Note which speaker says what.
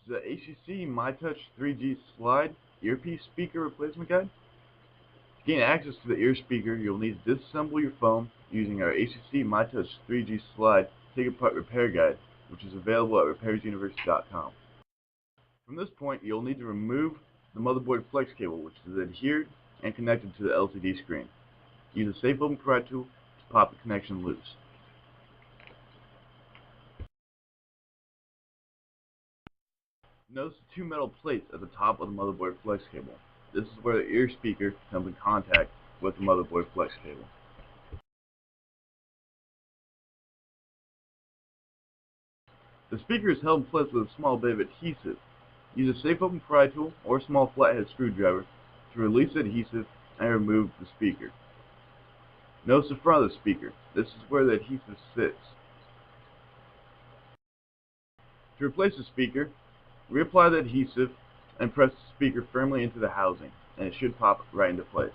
Speaker 1: is the HTC MyTouch 3G Slide Earpiece Speaker Replacement Guide. To gain access to the ear speaker, you'll need to disassemble your phone using our HTC MyTouch 3G Slide Take Apart Repair Guide, which is available at repairsuniversity.com. From this point, you'll need to remove the motherboard flex cable, which is adhered and connected to the LCD screen. Use a safe open pry tool to pop the connection loose. Notice the two metal plates at the top of the motherboard flex cable. This is where the ear speaker comes in contact with the motherboard flex cable. The speaker is held in place with a small bit of adhesive. Use a safe open pry tool or a small flathead screwdriver to release the adhesive and remove the speaker. Notice the front of the speaker. This is where the adhesive sits. To replace the speaker, reapply the adhesive and press the speaker firmly into the housing, and it should pop right into place.